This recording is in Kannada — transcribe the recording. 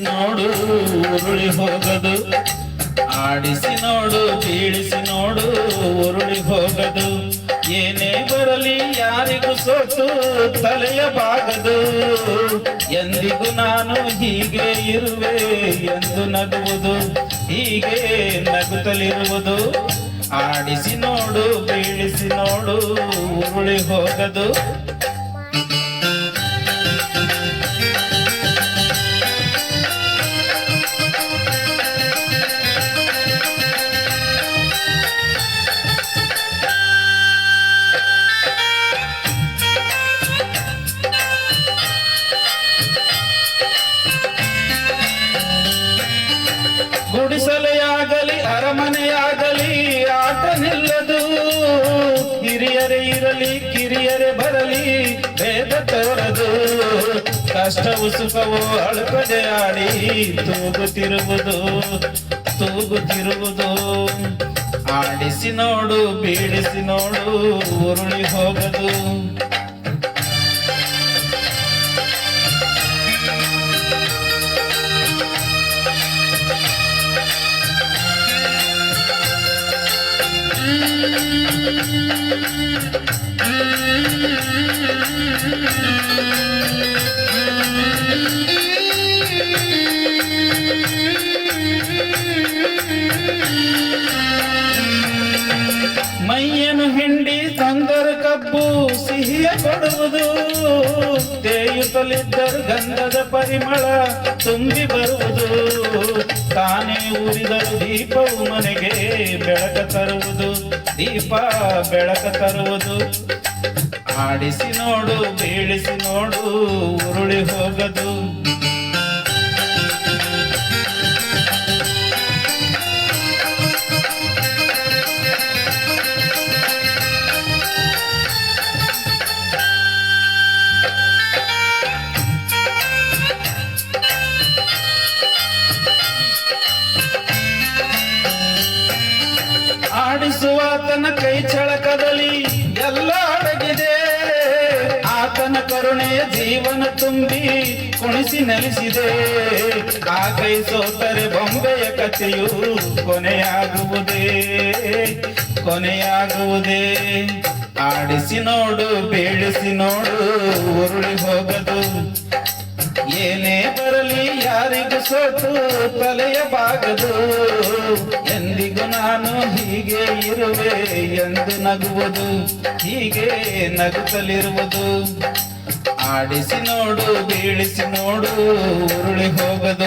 ನೋಡು ಉರುಳಿ ಹೋಗದು, ಆಡಿಸಿ ನೋಡು ಬೀಳಿಸಿ ನೋಡು ಉರುಳಿ ಹೋಗದು. ಏನೇ ಬರಲಿ ಯಾರಿಗೂ ಸೋತು ತಲೆಯ ಬಾಗದು. ಎಂದಿಗೂ ನಾನು ಹೀಗೆ ಇರುವೆ ಎಂದು ನಗುವುದು, ಹೀಗೆ ನಗುತ್ತಲಿರುವುದು. ಆಡಿಸಿ ನೋಡು ಬೀಳಿಸಿ ನೋಡು ಉರುಳಿ ಹೋಗದು. ಗುಡಿಸಲೆಯಾಗಲಿ ಅರಮನೆಯಾಗಲಿ ಆಟ ನಿಲ್ಲದು. ಹಿರಿಯರೇ ಇರಲಿ ಕಿರಿಯರೇ ಬರಲಿ ಭೇದ ತೋರದು. ಕಷ್ಟವು ಸುಖವು ಅಳುಕದೆ ಆಡಿ ತೂಗುತ್ತಿರುವುದು, ತೂಗುತ್ತಿರುವುದು. ಆಡಿಸಿ ನೋಡು ಬೀಳಿಸಿ ನೋಡು ಉರುಳಿ ಹೋಗದು. ಮೈಯನ್ನು ಹಿಂಡಿ ತಂದರ ಕಬ್ಬು ಸಿಹಿಯ ಕೊಡುವುದು. ತೇಯುತ್ತಲಿದ್ದರು ಗಂಧದ ಪರಿಮಳ ತುಂಬಿ ಬರುವುದು. ತಾನೇ ಊರಿದರು ದೀಪವು ಮನೆಗೆ ಬೆಳಕ ತರುವುದು, ದೀಪ ಬೆಳಕ ತರುವುದು. ಆಡಿಸಿ ನೋಡು ಬೀಳಿಸಿ ನೋಡು ಉರುಳಿ ಹೋಗದು. ಆಡಿಸುವಾತನ ಕೈ ಚಳಕದಲ್ಲಿ ಎಲ್ಲ ಅಡಗಿದೆ. ಆತನ ಕರುಣೆಯ ಜೀವನ ತುಂಬಿ ಕುಣಿಸಿ ನೆಲೆಸಿದೆ. ಆ ಕೈ ಸೋತರೆ ಬೊಂಬೆಯ ಕಥೆಯು ಕೊನೆಯಾಗುವುದೇ, ಕೊನೆಯಾಗುವುದೇ. ಆಡಿಸಿ ನೋಡು ಬೀಳಿಸಿ ನೋಡು ಉರುಳಿ ಹೋಗದು. ಏನೇ ಬರಲಿ ಯಾರಿಗೂ ಸೋತು ತಲೆಯ ಬಾಗದು. ಎಂದಿಗೂ ನಾನು ಹೀಗೆ ಇರುವೆ ಎಂದು ನಗುವುದು, ಹೀಗೆ ನಗುತ್ತಲಿರುವುದು. ಆಡಿಸಿ ನೋಡು ಬೀಳಿಸಿ ನೋಡು ಉರುಳಿ ಹೋಗದು.